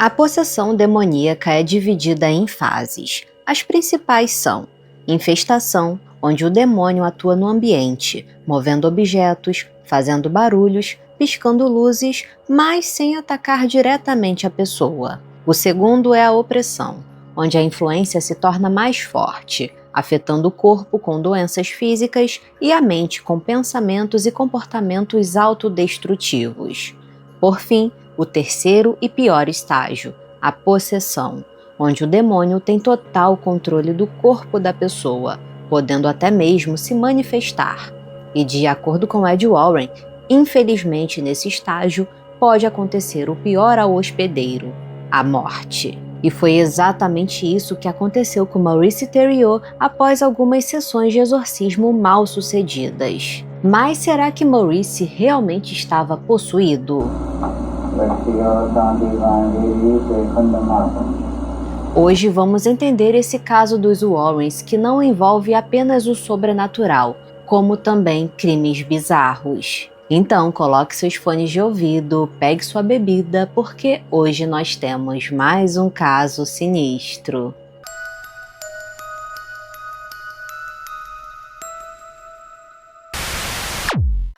A possessão demoníaca é dividida em fases. As principais são infestação, onde o demônio atua no ambiente, movendo objetos, fazendo barulhos, piscando luzes, mas sem atacar diretamente a pessoa. O segundo é a opressão, onde a influência se torna mais forte, afetando o corpo com doenças físicas e a mente com pensamentos e comportamentos autodestrutivos. Por fim, o terceiro e pior estágio, a possessão, onde o demônio tem total controle do corpo da pessoa, podendo até mesmo se manifestar. E de acordo com Ed Warren, infelizmente nesse estágio pode acontecer o pior ao hospedeiro, a morte. E foi exatamente isso que aconteceu com Maurice Theriault após algumas sessões de exorcismo mal sucedidas. Mas será que Maurice realmente estava possuído? Hoje vamos entender esse caso dos Warrens, que não envolve apenas o sobrenatural, como também crimes bizarros. Então coloque seus fones de ouvido, pegue sua bebida, porque hoje nós temos mais um caso sinistro.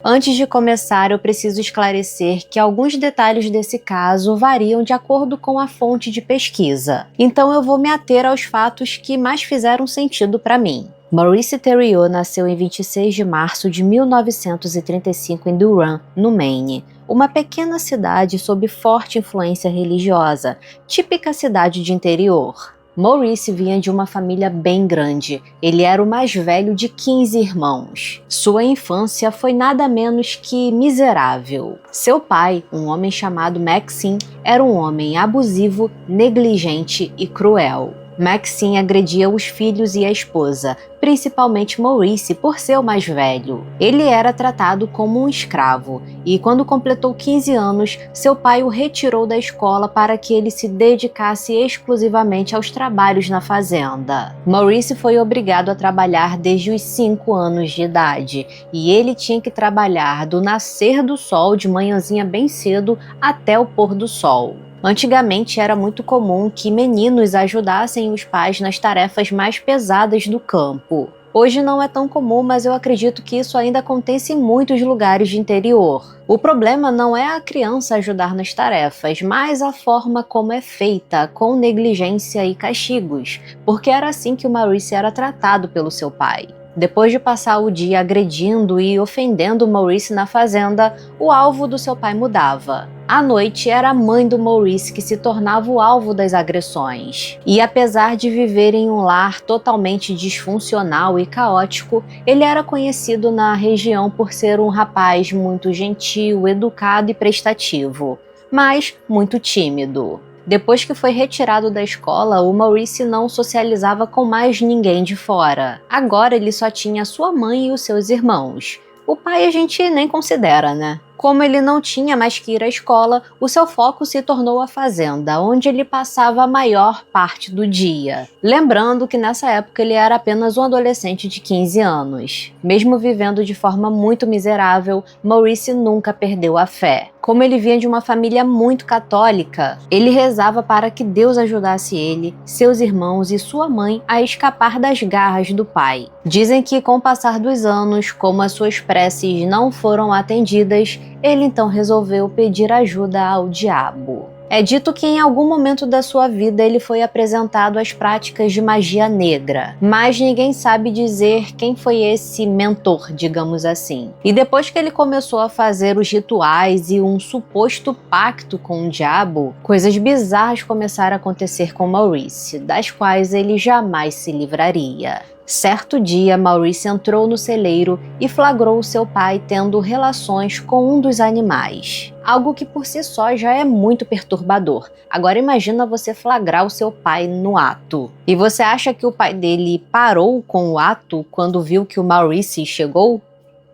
Antes de começar, eu preciso esclarecer que alguns detalhes desse caso variam de acordo com a fonte de pesquisa. Então eu vou me ater aos fatos que mais fizeram sentido para mim. Maurice Theriault nasceu em 26 de março de 1935 em Durham, no Maine, uma pequena cidade sob forte influência religiosa, típica cidade de interior. Maurice vinha de uma família bem grande. Ele era o mais velho de 15 irmãos. Sua infância foi nada menos que miserável. Seu pai, um homem chamado Maxine, era um homem abusivo, negligente e cruel. Maxine agredia os filhos e a esposa, principalmente Maurice por ser o mais velho. Ele era tratado como um escravo e, quando completou 15 anos, seu pai o retirou da escola para que ele se dedicasse exclusivamente aos trabalhos na fazenda. Maurice foi obrigado a trabalhar desde os 5 anos de idade e ele tinha que trabalhar do nascer do sol de manhãzinha bem cedo até o pôr do sol. Antigamente era muito comum que meninos ajudassem os pais nas tarefas mais pesadas do campo. Hoje não é tão comum, mas eu acredito que isso ainda acontece em muitos lugares de interior. O problema não é a criança ajudar nas tarefas, mas a forma como é feita, com negligência e castigos, porque era assim que o Maurice era tratado pelo seu pai. Depois de passar o dia agredindo e ofendendo Maurice na fazenda, o alvo do seu pai mudava. À noite, era a mãe do Maurice que se tornava o alvo das agressões. E apesar de viver em um lar totalmente disfuncional e caótico, ele era conhecido na região por ser um rapaz muito gentil, educado e prestativo, mas muito tímido. Depois que foi retirado da escola, o Maurice não socializava com mais ninguém de fora. Agora ele só tinha sua mãe e os seus irmãos. O pai a gente nem considera, né? Como ele não tinha mais que ir à escola, o seu foco se tornou a fazenda, onde ele passava a maior parte do dia. Lembrando que nessa época ele era apenas um adolescente de 15 anos. Mesmo vivendo de forma muito miserável, Maurice nunca perdeu a fé. Como ele vinha de uma família muito católica, ele rezava para que Deus ajudasse ele, seus irmãos e sua mãe a escapar das garras do pai. Dizem que com o passar dos anos, como as suas preces não foram atendidas, ele então resolveu pedir ajuda ao diabo. É dito que em algum momento da sua vida ele foi apresentado às práticas de magia negra, mas ninguém sabe dizer quem foi esse mentor, digamos assim. E depois que ele começou a fazer os rituais e um suposto pacto com o diabo, coisas bizarras começaram a acontecer com Maurice, das quais ele jamais se livraria. Certo dia, Maurice entrou no celeiro e flagrou seu pai tendo relações com um dos animais. Algo que por si só já é muito perturbador. Agora imagina você flagrar o seu pai no ato. E você acha que o pai dele parou com o ato quando viu que o Maurice chegou?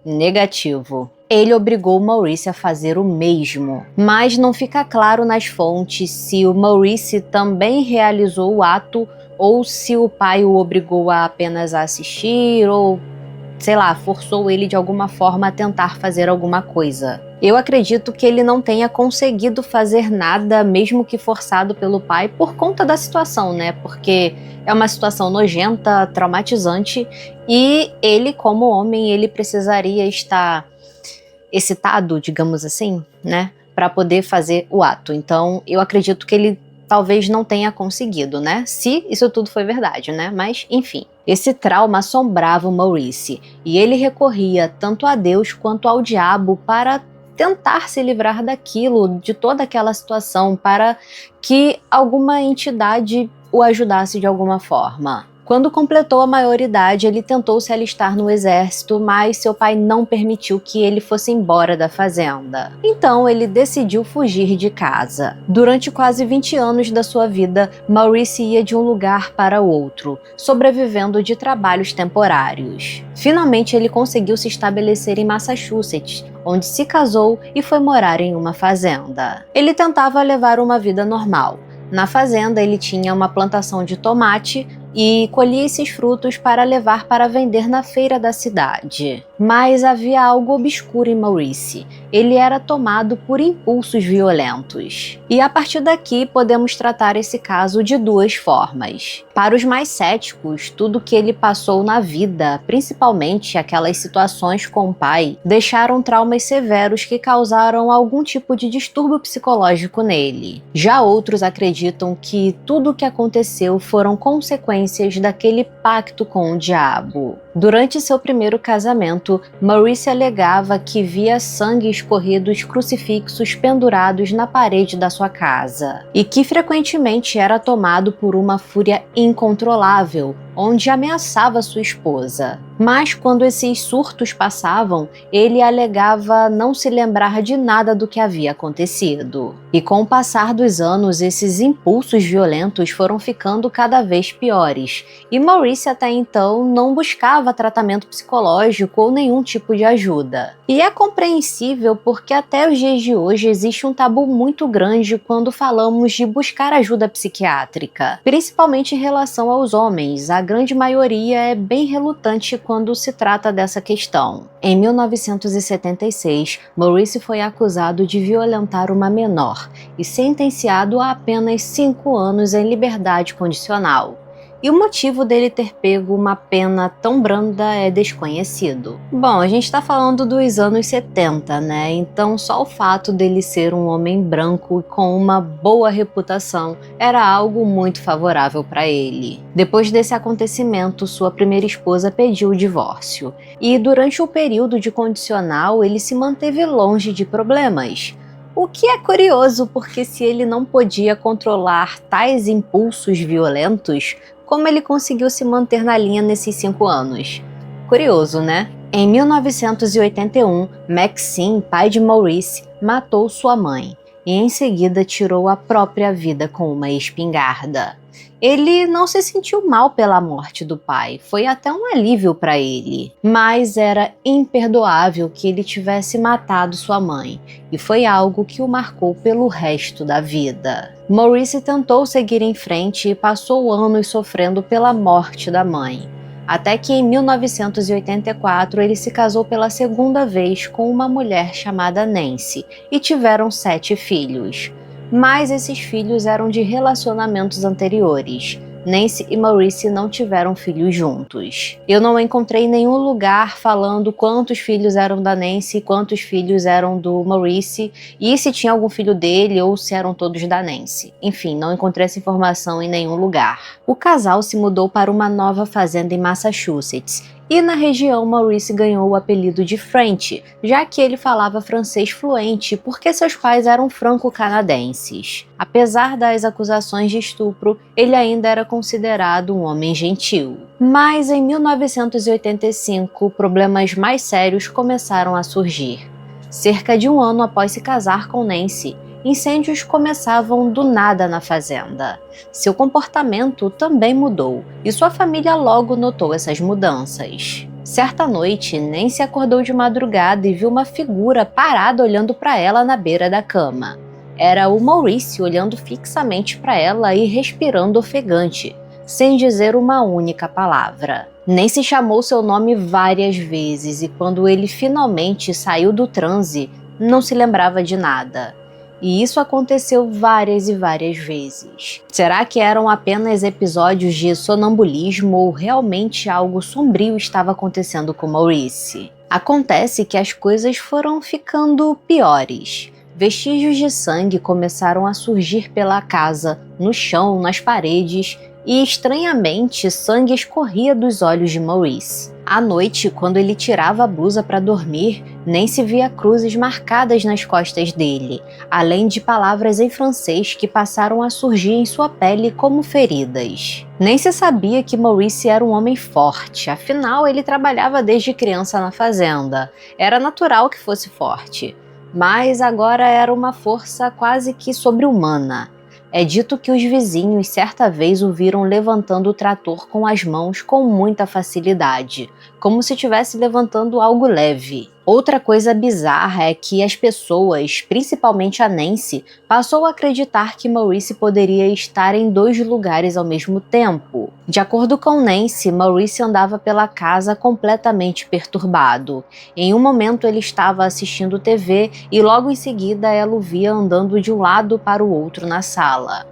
Negativo. Ele obrigou Maurice a fazer o mesmo, mas não fica claro nas fontes se o Maurice também realizou o ato ou se o pai o obrigou a apenas assistir ou, sei lá, forçou ele de alguma forma a tentar fazer alguma coisa. Eu acredito que ele não tenha conseguido fazer nada, mesmo que forçado pelo pai, por conta da situação, né? Porque é uma situação nojenta, traumatizante, e ele, como homem, ele precisaria estar excitado, digamos assim, né? Para poder fazer o ato. Então, eu acredito que ele talvez não tenha conseguido, né? Se isso tudo foi verdade, né? Mas, enfim. Esse trauma assombrava o Maurice, e ele recorria tanto a Deus quanto ao diabo para tentar se livrar daquilo, de toda aquela situação, para que alguma entidade o ajudasse de alguma forma. Quando completou a maioridade, ele tentou se alistar no exército, mas seu pai não permitiu que ele fosse embora da fazenda. Então ele decidiu fugir de casa. Durante quase 20 anos da sua vida, Maurice ia de um lugar para outro, sobrevivendo de trabalhos temporários. Finalmente ele conseguiu se estabelecer em Massachusetts, onde se casou e foi morar em uma fazenda. Ele tentava levar uma vida normal. Na fazenda, ele tinha uma plantação de tomate e colhia esses frutos para levar para vender na feira da cidade. Mas havia algo obscuro em Maurice. Ele era tomado por impulsos violentos. E a partir daqui podemos tratar esse caso de duas formas. Para os mais céticos, tudo que ele passou na vida, principalmente aquelas situações com o pai, deixaram traumas severos que causaram algum tipo de distúrbio psicológico nele. Já outros acreditam que tudo o que aconteceu foram consequências daquele pacto com o diabo. Durante seu primeiro casamento, Maurice alegava que via sangue escorrer dos crucifixos pendurados na parede da sua casa, e que frequentemente era tomado por uma fúria incontrolável, onde ameaçava sua esposa. Mas quando esses surtos passavam, ele alegava não se lembrar de nada do que havia acontecido. E com o passar dos anos, esses impulsos violentos foram ficando cada vez piores, e Maurice até então não buscava tratamento psicológico ou nenhum tipo de ajuda. E é compreensível porque até os dias de hoje existe um tabu muito grande quando falamos de buscar ajuda psiquiátrica, principalmente em relação aos homens. A grande maioria é bem relutante quando se trata dessa questão. Em 1976, Maurice foi acusado de violentar uma menor e sentenciado a apenas 5 anos em liberdade condicional. E o motivo dele ter pego uma pena tão branda é desconhecido. Bom, a gente está falando dos anos 70, né? Então só o fato dele ser um homem branco e com uma boa reputação era algo muito favorável para ele. Depois desse acontecimento, sua primeira esposa pediu o divórcio. E durante o período de condicional, ele se manteve longe de problemas. O que é curioso, porque se ele não podia controlar tais impulsos violentos, como ele conseguiu se manter na linha nesses 5 anos? Curioso, né? Em 1981, Maxine, pai de Maurice, matou sua mãe e em seguida tirou a própria vida com uma espingarda. Ele não se sentiu mal pela morte do pai, foi até um alívio para ele. Mas era imperdoável que ele tivesse matado sua mãe, e foi algo que o marcou pelo resto da vida. Maurice tentou seguir em frente e passou anos sofrendo pela morte da mãe. Até que em 1984 ele se casou pela segunda vez com uma mulher chamada Nancy e tiveram 7 filhos. Mas esses filhos eram de relacionamentos anteriores. Nancy e Maurice não tiveram filhos juntos. Eu não encontrei nenhum lugar falando quantos filhos eram da Nancy, quantos filhos eram do Maurice, e se tinha algum filho dele ou se eram todos da Nancy. Enfim, não encontrei essa informação em nenhum lugar. O casal se mudou para uma nova fazenda em Massachusetts, e na região Maurice ganhou o apelido de French, já que ele falava francês fluente porque seus pais eram franco-canadenses. Apesar das acusações de estupro, ele ainda era considerado um homem gentil. Mas em 1985, problemas mais sérios começaram a surgir. Cerca de um ano após se casar com Nancy, incêndios começavam do nada na fazenda. Seu comportamento também mudou, e sua família logo notou essas mudanças. Certa noite, Nancy acordou de madrugada e viu uma figura parada olhando para ela na beira da cama. Era o Maurice olhando fixamente para ela e respirando ofegante, sem dizer uma única palavra. Nancy chamou seu nome várias vezes e quando ele finalmente saiu do transe, não se lembrava de nada. E isso aconteceu várias e várias vezes. Será que eram apenas episódios de sonambulismo ou realmente algo sombrio estava acontecendo com Maurice? Acontece que as coisas foram ficando piores. Vestígios de sangue começaram a surgir pela casa, no chão, nas paredes, e estranhamente sangue escorria dos olhos de Maurice. À noite, quando ele tirava a blusa para dormir, nem se via cruzes marcadas nas costas dele, além de palavras em francês que passaram a surgir em sua pele como feridas. Nem se sabia que Maurice era um homem forte, afinal ele trabalhava desde criança na fazenda. Era natural que fosse forte. Mas agora era uma força quase que sobre-humana. É dito que os vizinhos certa vez o viram levantando o trator com as mãos com muita facilidade, como se estivesse levantando algo leve. Outra coisa bizarra é que as pessoas, principalmente a Nancy, passou a acreditar que Maurice poderia estar em 2 lugares ao mesmo tempo. De acordo com Nancy, Maurice andava pela casa completamente perturbado. Em um momento ele estava assistindo TV e logo em seguida ela o via andando de um lado para o outro na sala.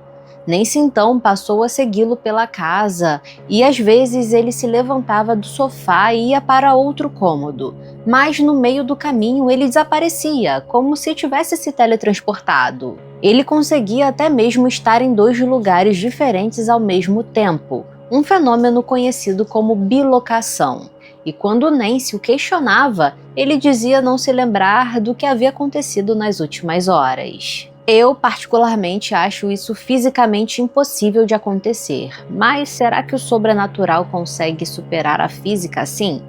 Nancy então passou a segui-lo pela casa e às vezes ele se levantava do sofá e ia para outro cômodo, mas no meio do caminho ele desaparecia, como se tivesse se teletransportado. Ele conseguia até mesmo estar em 2 lugares diferentes ao mesmo tempo, um fenômeno conhecido como bilocação. E quando Nancy o questionava, ele dizia não se lembrar do que havia acontecido nas últimas horas. Eu, particularmente, acho isso fisicamente impossível de acontecer, mas será que o sobrenatural consegue superar a física assim?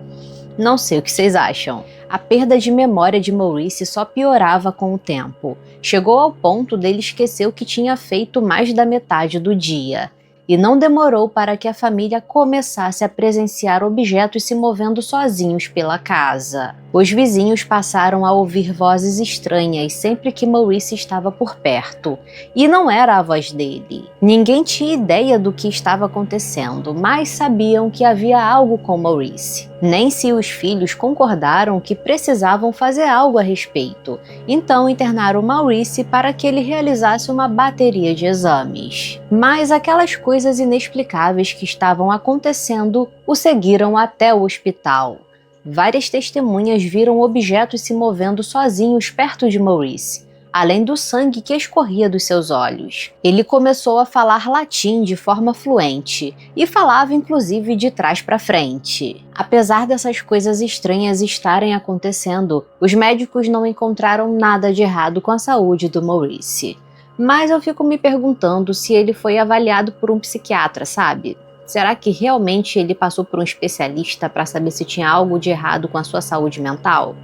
Não sei o que vocês acham. A perda de memória de Maurice só piorava com o tempo. Chegou ao ponto dele esquecer o que tinha feito mais da metade do dia. E não demorou para que a família começasse a presenciar objetos se movendo sozinhos pela casa. Os vizinhos passaram a ouvir vozes estranhas sempre que Maurice estava por perto, e não era a voz dele. Ninguém tinha ideia do que estava acontecendo, mas sabiam que havia algo com Maurice. Nancy e os filhos concordaram que precisavam fazer algo a respeito, então internaram Maurice para que ele realizasse uma bateria de exames. Mas aquelas coisas inexplicáveis que estavam acontecendo o seguiram até o hospital. Várias testemunhas viram objetos se movendo sozinhos perto de Maurice, além do sangue que escorria dos seus olhos. Ele começou a falar latim de forma fluente e falava inclusive de trás para frente. Apesar dessas coisas estranhas estarem acontecendo, os médicos não encontraram nada de errado com a saúde do Maurice. Mas eu fico me perguntando se ele foi avaliado por um psiquiatra, sabe? Será que realmente ele passou por um especialista para saber se tinha algo de errado com a sua saúde mental?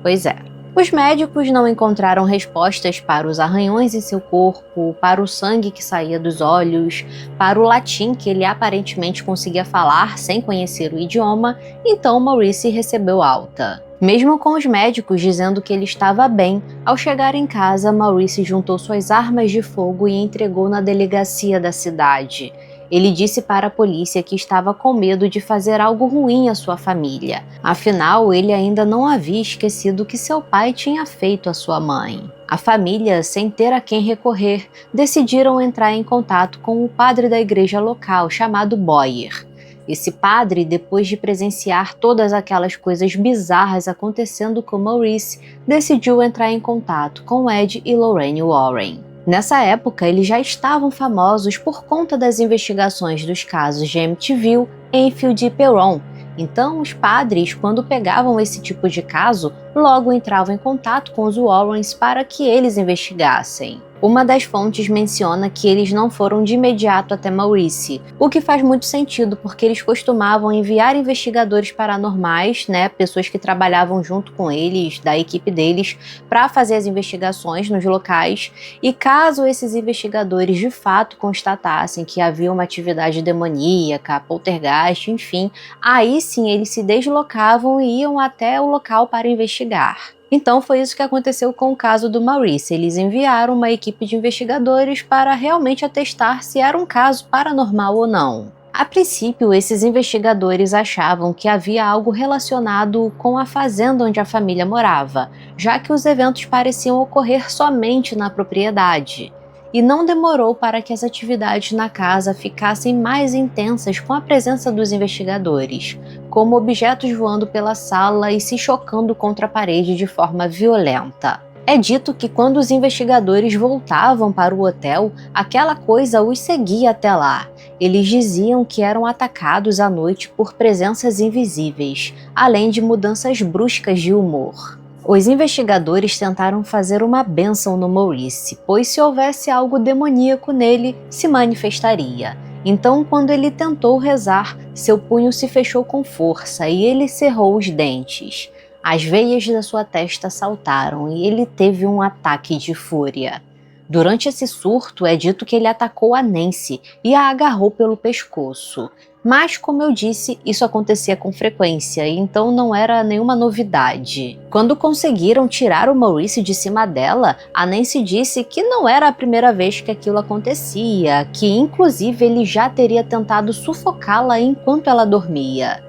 Pois é. Os médicos não encontraram respostas para os arranhões em seu corpo, para o sangue que saía dos olhos, para o latim que ele aparentemente conseguia falar sem conhecer o idioma, então Maurice recebeu alta. Mesmo com os médicos dizendo que ele estava bem, ao chegar em casa, Maurice juntou suas armas de fogo e entregou na delegacia da cidade. Ele disse para a polícia que estava com medo de fazer algo ruim à sua família. Afinal, ele ainda não havia esquecido o que seu pai tinha feito à sua mãe. A família, sem ter a quem recorrer, decidiram entrar em contato com o padre da igreja local, chamado Boyer. Esse padre, depois de presenciar todas aquelas coisas bizarras acontecendo com Maurice, decidiu entrar em contato com Ed e Lorraine Warren. Nessa época, eles já estavam famosos por conta das investigações dos casos de Amityville, Enfield e Perron. Então, os padres, quando pegavam esse tipo de caso, logo entravam em contato com os Warrens para que eles investigassem. Uma das fontes menciona que eles não foram de imediato até Maurice, o que faz muito sentido porque eles costumavam enviar investigadores paranormais, pessoas que trabalhavam junto com eles, da equipe deles, para fazer as investigações nos locais, e caso esses investigadores de fato constatassem que havia uma atividade demoníaca, poltergeist, enfim, aí sim eles se deslocavam e iam até o local para investigar. Então foi isso que aconteceu com o caso do Maurice. Eles enviaram uma equipe de investigadores para realmente atestar se era um caso paranormal ou não. A princípio, esses investigadores achavam que havia algo relacionado com a fazenda onde a família morava, já que os eventos pareciam ocorrer somente na propriedade. E não demorou para que as atividades na casa ficassem mais intensas com a presença dos investigadores, como objetos voando pela sala e se chocando contra a parede de forma violenta. É dito que quando os investigadores voltavam para o hotel, aquela coisa os seguia até lá. Eles diziam que eram atacados à noite por presenças invisíveis, além de mudanças bruscas de humor. Os investigadores tentaram fazer uma bênção no Maurice, pois se houvesse algo demoníaco nele, se manifestaria. Então, quando ele tentou rezar, seu punho se fechou com força e ele cerrou os dentes. As veias da sua testa saltaram e ele teve um ataque de fúria. Durante esse surto, é dito que ele atacou a Nancy e a agarrou pelo pescoço. Mas, como eu disse, isso acontecia com frequência, então não era nenhuma novidade. Quando conseguiram tirar o Maurice de cima dela, a Nancy disse que não era a primeira vez que aquilo acontecia, que inclusive ele já teria tentado sufocá-la enquanto ela dormia.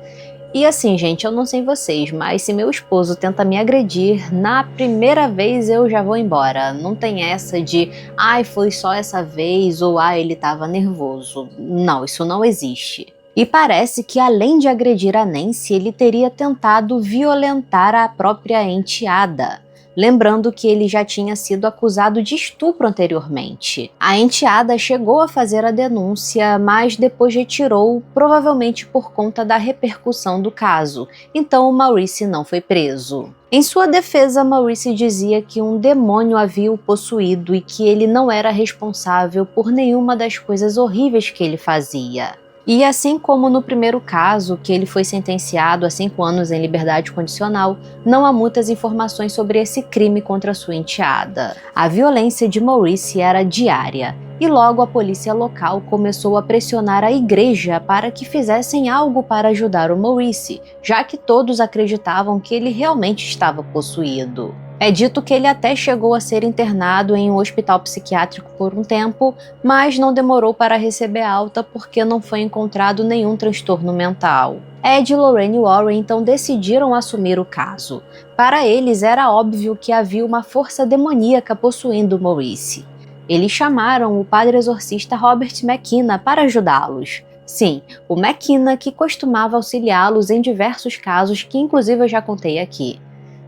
E assim, gente, eu não sei vocês, mas se meu esposo tenta me agredir, na primeira vez eu já vou embora. Não tem essa de, ai, foi só essa vez, ou ai, ele tava nervoso. Não, isso não existe. E parece que além de agredir a Nancy, ele teria tentado violentar a própria enteada. Lembrando que ele já tinha sido acusado de estupro anteriormente. A enteada chegou a fazer a denúncia, mas depois retirou, provavelmente por conta da repercussão do caso, então o Maurice não foi preso. Em sua defesa, Maurice dizia que um demônio havia o possuído e que ele não era responsável por nenhuma das coisas horríveis que ele fazia. E assim como no primeiro caso, que ele foi sentenciado a 5 anos em liberdade condicional, não há muitas informações sobre esse crime contra sua enteada. A violência de Maurice era diária, e logo a polícia local começou a pressionar a igreja para que fizessem algo para ajudar o Maurice, já que todos acreditavam que ele realmente estava possuído. É dito que ele até chegou a ser internado em um hospital psiquiátrico por um tempo, mas não demorou para receber alta porque não foi encontrado nenhum transtorno mental. Ed e Lorraine Warren então decidiram assumir o caso. Para eles era óbvio que havia uma força demoníaca possuindo Maurice. Eles chamaram o padre exorcista Robert McKenna para ajudá-los. Sim, o McKenna que costumava auxiliá-los em diversos casos que inclusive eu já contei aqui.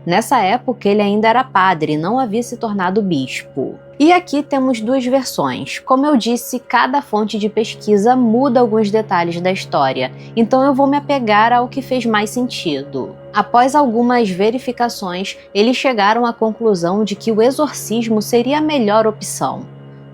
Nessa época ele ainda era padre e não havia se tornado bispo. E aqui temos duas versões. Como eu disse, cada fonte de pesquisa muda alguns detalhes da história, então eu vou me apegar ao que fez mais sentido. Após algumas verificações, eles chegaram à conclusão de que o exorcismo seria a melhor opção.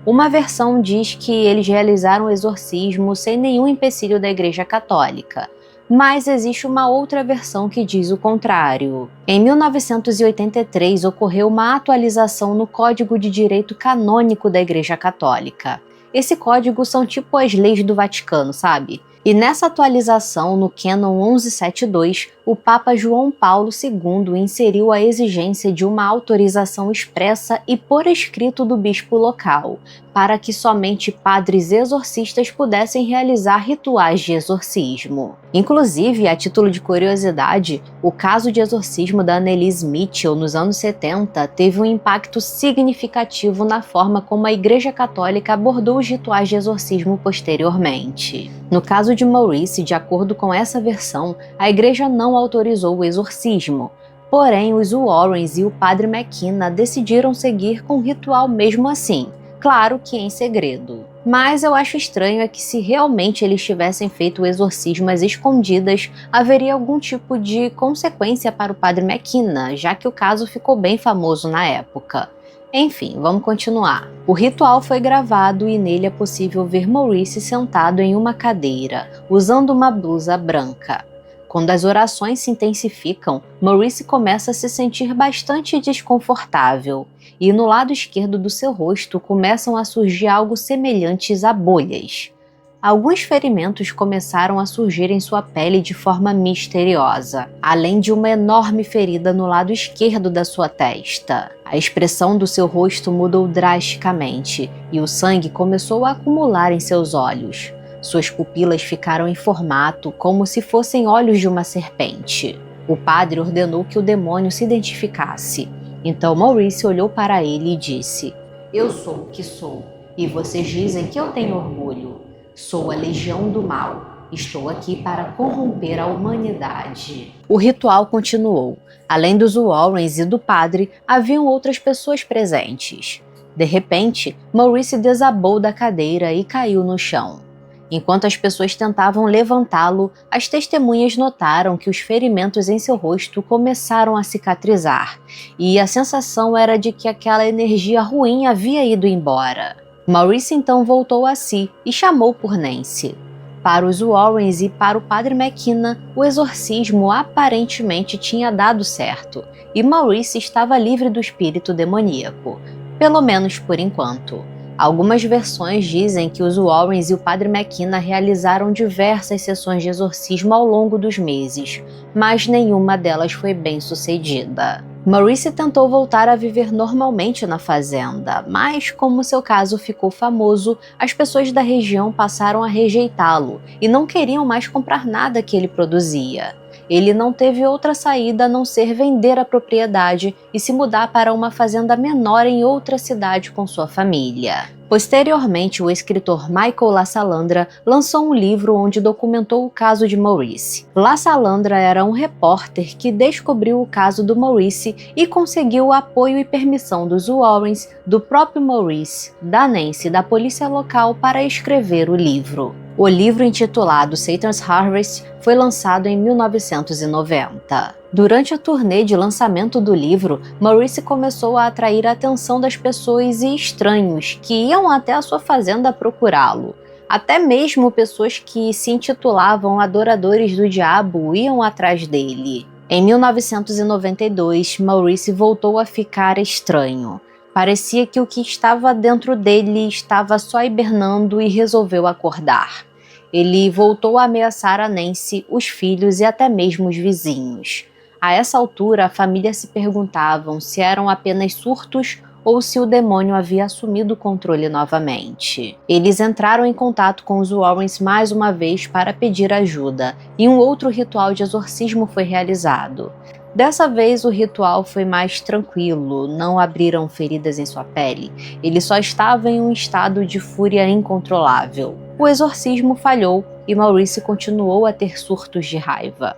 Uma versão diz que eles realizaram o exorcismo sem nenhum empecilho da Igreja Católica. Mas existe uma outra versão que diz o contrário. Em 1983 ocorreu uma atualização no Código de Direito Canônico da Igreja Católica. Esse código são tipo as leis do Vaticano, sabe? E nessa atualização, no Cânon 1172, o Papa João Paulo II inseriu a exigência de uma autorização expressa e por escrito do bispo local, para que somente padres exorcistas pudessem realizar rituais de exorcismo. Inclusive, a título de curiosidade, o caso de exorcismo da Annelise Mitchell nos anos 70 teve um impacto significativo na forma como a Igreja Católica abordou os rituais de exorcismo posteriormente. No caso de Maurice, de acordo com essa versão, a Igreja não autorizou o exorcismo. Porém, os Warrens e o padre McKenna decidiram seguir com o ritual mesmo assim. Claro que em segredo. Mas eu acho estranho é que se realmente eles tivessem feito o exorcismo às escondidas, haveria algum tipo de consequência para o padre McKenna, já que o caso ficou bem famoso na época. Enfim, vamos continuar. O ritual foi gravado e nele é possível ver Maurice sentado em uma cadeira, usando uma blusa branca. Quando as orações se intensificam, Maurice começa a se sentir bastante desconfortável, e no lado esquerdo do seu rosto começam a surgir algo semelhantes a bolhas. Alguns ferimentos começaram a surgir em sua pele de forma misteriosa, além de uma enorme ferida no lado esquerdo da sua testa. A expressão do seu rosto mudou drasticamente, e o sangue começou a acumular em seus olhos. Suas pupilas ficaram em formato como se fossem olhos de uma serpente. O padre ordenou que o demônio se identificasse. Então Maurice olhou para ele e disse: "Eu sou o que sou, e vocês dizem que eu tenho orgulho. Sou a Legião do Mal. Estou aqui para corromper a humanidade." O ritual continuou. Além dos Warrens e do padre, haviam outras pessoas presentes. De repente, Maurice desabou da cadeira e caiu no chão. Enquanto as pessoas tentavam levantá-lo, as testemunhas notaram que os ferimentos em seu rosto começaram a cicatrizar, e a sensação era de que aquela energia ruim havia ido embora. Maurice então voltou a si e chamou por Nancy. Para os Warrens e para o padre McKenna, o exorcismo aparentemente tinha dado certo, e Maurice estava livre do espírito demoníaco, pelo menos por enquanto. Algumas versões dizem que os Warrens e o padre McKenna realizaram diversas sessões de exorcismo ao longo dos meses, mas nenhuma delas foi bem sucedida. Maurice tentou voltar a viver normalmente na fazenda, mas como seu caso ficou famoso, as pessoas da região passaram a rejeitá-lo e não queriam mais comprar nada que ele produzia. Ele não teve outra saída a não ser vender a propriedade e se mudar para uma fazenda menor em outra cidade com sua família. Posteriormente, o escritor Michael LaSalandra lançou um livro onde documentou o caso de Maurice. LaSalandra era um repórter que descobriu o caso do Maurice e conseguiu o apoio e permissão dos Warrens, do próprio Maurice, da Nancy e da polícia local para escrever o livro. O livro, intitulado Satan's Harvest, foi lançado em 1990. Durante a turnê de lançamento do livro, Maurice começou a atrair a atenção das pessoas e estranhos que iam até a sua fazenda procurá-lo. Até mesmo pessoas que se intitulavam adoradores do diabo iam atrás dele. Em 1992, Maurice voltou a ficar estranho. Parecia que o que estava dentro dele estava só hibernando e resolveu acordar. Ele voltou a ameaçar a Nancy, os filhos e até mesmo os vizinhos. A essa altura, a família se perguntavam se eram apenas surtos ou se o demônio havia assumido o controle novamente. Eles entraram em contato com os Warrens mais uma vez para pedir ajuda, e um outro ritual de exorcismo foi realizado. Dessa vez o ritual foi mais tranquilo, não abriram feridas em sua pele, ele só estava em um estado de fúria incontrolável. O exorcismo falhou e Maurice continuou a ter surtos de raiva.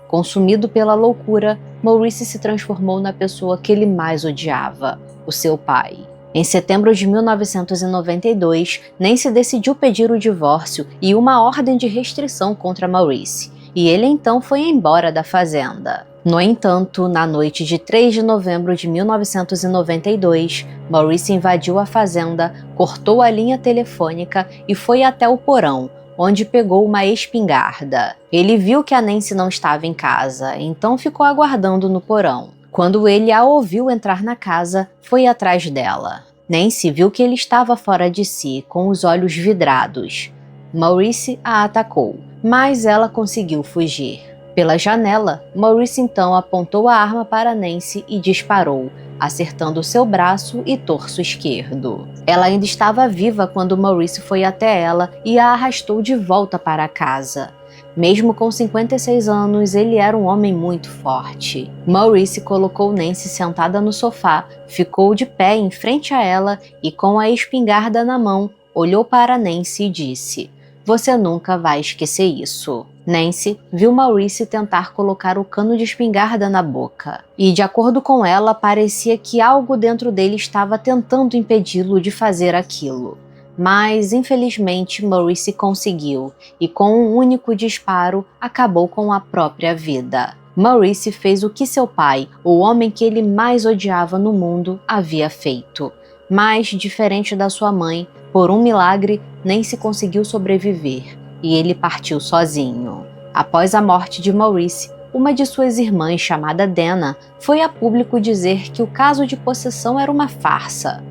Consumido pela loucura, Maurice se transformou na pessoa que ele mais odiava, o seu pai. Em setembro de 1992, Nancy decidiu pedir o divórcio e uma ordem de restrição contra Maurice, e ele então foi embora da fazenda. No entanto, na noite de 3 de novembro de 1992, Maurice invadiu a fazenda, cortou a linha telefônica e foi até o porão, onde pegou uma espingarda. Ele viu que a Nancy não estava em casa, então ficou aguardando no porão. Quando ele a ouviu entrar na casa, foi atrás dela. Nancy viu que ele estava fora de si, com os olhos vidrados. Maurice a atacou, mas ela conseguiu fugir. Pela janela, Maurice então apontou a arma para Nancy e disparou, acertando seu braço e torso esquerdo. Ela ainda estava viva quando Maurice foi até ela e a arrastou de volta para casa. Mesmo com 56 anos, ele era um homem muito forte. Maurice colocou Nancy sentada no sofá, ficou de pé em frente a ela e, com a espingarda na mão, olhou para Nancy e disse: "Você nunca vai esquecer isso." Nancy viu Maurice tentar colocar o cano de espingarda na boca, e de acordo com ela, parecia que algo dentro dele estava tentando impedi-lo de fazer aquilo. Mas, infelizmente, Maurice conseguiu, e com um único disparo, acabou com a própria vida. Maurice fez o que seu pai, o homem que ele mais odiava no mundo, havia feito. Mas, diferente da sua mãe, por um milagre, Nancy conseguiu sobreviver, e ele partiu sozinho. Após a morte de Maurice, uma de suas irmãs, chamada Dana, foi a público dizer que o caso de possessão era uma farsa.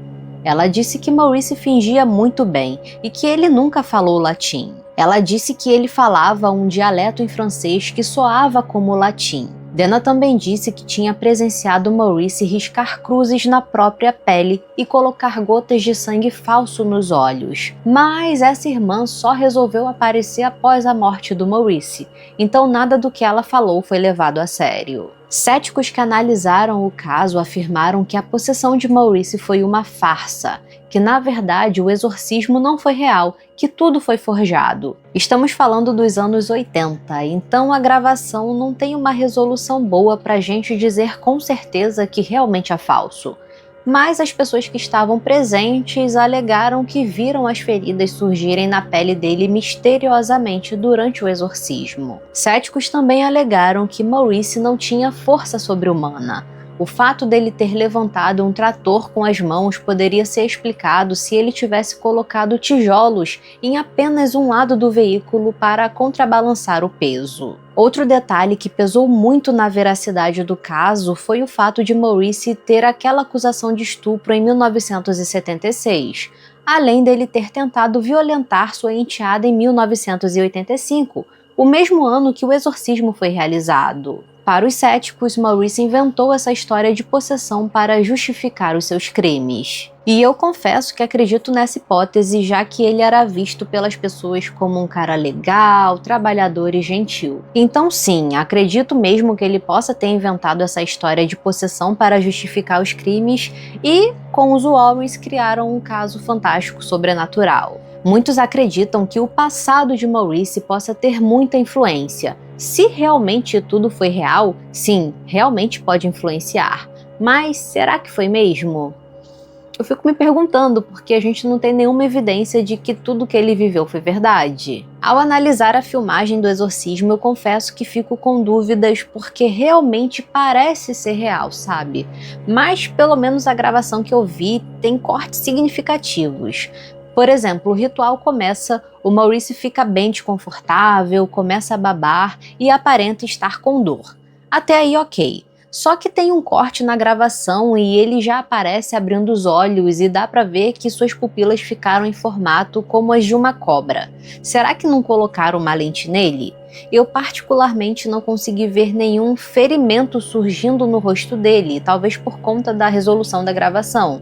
Ela disse que Maurice fingia muito bem e que ele nunca falou latim. Ela disse que ele falava um dialeto em francês que soava como latim. Dana também disse que tinha presenciado Maurice riscar cruzes na própria pele e colocar gotas de sangue falso nos olhos. Mas essa irmã só resolveu aparecer após a morte do Maurice, então nada do que ela falou foi levado a sério. Céticos que analisaram o caso afirmaram que a possessão de Maurice foi uma farsa, que na verdade o exorcismo não foi real, que tudo foi forjado. Estamos falando dos anos 80, então a gravação não tem uma resolução boa pra gente dizer com certeza que realmente é falso. Mas as pessoas que estavam presentes alegaram que viram as feridas surgirem na pele dele misteriosamente durante o exorcismo. Céticos também alegaram que Maurice não tinha força sobre-humana. O fato dele ter levantado um trator com as mãos poderia ser explicado se ele tivesse colocado tijolos em apenas um lado do veículo para contrabalançar o peso. Outro detalhe que pesou muito na veracidade do caso foi o fato de Maurice ter aquela acusação de estupro em 1976, além dele ter tentado violentar sua enteada em 1985, o mesmo ano que o exorcismo foi realizado. Para os céticos, Maurice inventou essa história de possessão para justificar os seus crimes. E eu confesso que acredito nessa hipótese, já que ele era visto pelas pessoas como um cara legal, trabalhador e gentil. Então sim, acredito mesmo que ele possa ter inventado essa história de possessão para justificar os crimes e, com os Warrens, criaram um caso fantástico sobrenatural. Muitos acreditam que o passado de Maurice possa ter muita influência. Se realmente tudo foi real, sim, realmente pode influenciar. Mas será que foi mesmo? Eu fico me perguntando porque a gente não tem nenhuma evidência de que tudo que ele viveu foi verdade. Ao analisar a filmagem do exorcismo, eu confesso que fico com dúvidas porque realmente parece ser real, sabe? Mas pelo menos a gravação que eu vi tem cortes significativos. Por exemplo, o ritual começa, o Maurice fica bem desconfortável, começa a babar e aparenta estar com dor. Até aí ok. Só que tem um corte na gravação e ele já aparece abrindo os olhos e dá pra ver que suas pupilas ficaram em formato como as de uma cobra. Será que não colocaram uma lente nele? Eu particularmente não consegui ver nenhum ferimento surgindo no rosto dele, talvez por conta da resolução da gravação.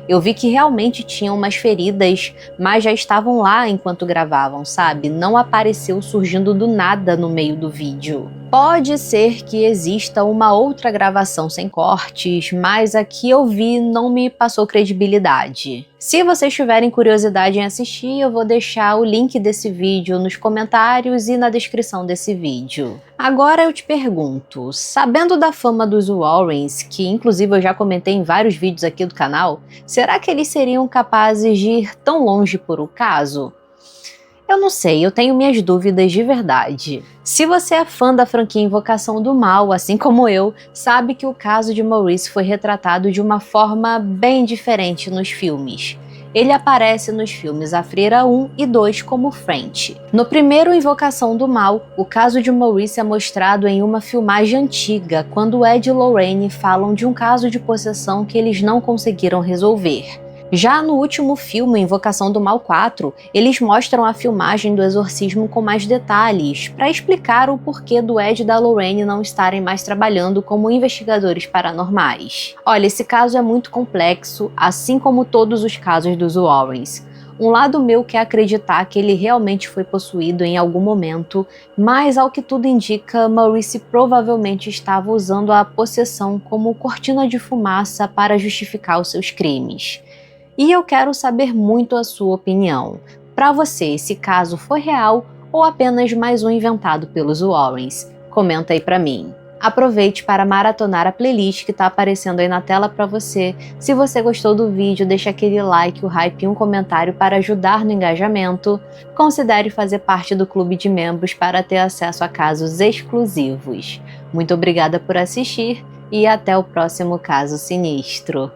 Eu vi que realmente tinham umas feridas, mas já estavam lá enquanto gravavam, sabe? Não apareceu surgindo do nada no meio do vídeo. Pode ser que exista uma outra gravação sem cortes, mas a que eu vi não me passou credibilidade. Se vocês tiverem curiosidade em assistir, eu vou deixar o link desse vídeo nos comentários e na descrição desse vídeo. Agora eu te pergunto, sabendo da fama dos Warrens, que inclusive eu já comentei em vários vídeos aqui do canal, será que eles seriam capazes de ir tão longe por um caso? Eu não sei, eu tenho minhas dúvidas de verdade. Se você é fã da franquia Invocação do Mal, assim como eu, sabe que o caso de Maurice foi retratado de uma forma bem diferente nos filmes. Ele aparece nos filmes A Freira 1 e 2 como French. No primeiro Invocação do Mal, o caso de Maurice é mostrado em uma filmagem antiga, quando Ed e Lorraine falam de um caso de possessão que eles não conseguiram resolver. Já no último filme, Invocação do Mal 4, eles mostram a filmagem do exorcismo com mais detalhes, para explicar o porquê do Ed e da Lorraine não estarem mais trabalhando como investigadores paranormais. Olha, esse caso é muito complexo, assim como todos os casos dos Warrens. Um lado meu quer acreditar que ele realmente foi possuído em algum momento, mas ao que tudo indica, Maurice provavelmente estava usando a possessão como cortina de fumaça para justificar os seus crimes. E eu quero saber muito a sua opinião. Para você, esse caso foi real ou apenas mais um inventado pelos Warrens? Comenta aí para mim. Aproveite para maratonar a playlist que está aparecendo aí na tela para você. Se você gostou do vídeo, deixa aquele like, o hype e um comentário para ajudar no engajamento. Considere fazer parte do clube de membros para ter acesso a casos exclusivos. Muito obrigada por assistir e até o próximo caso sinistro.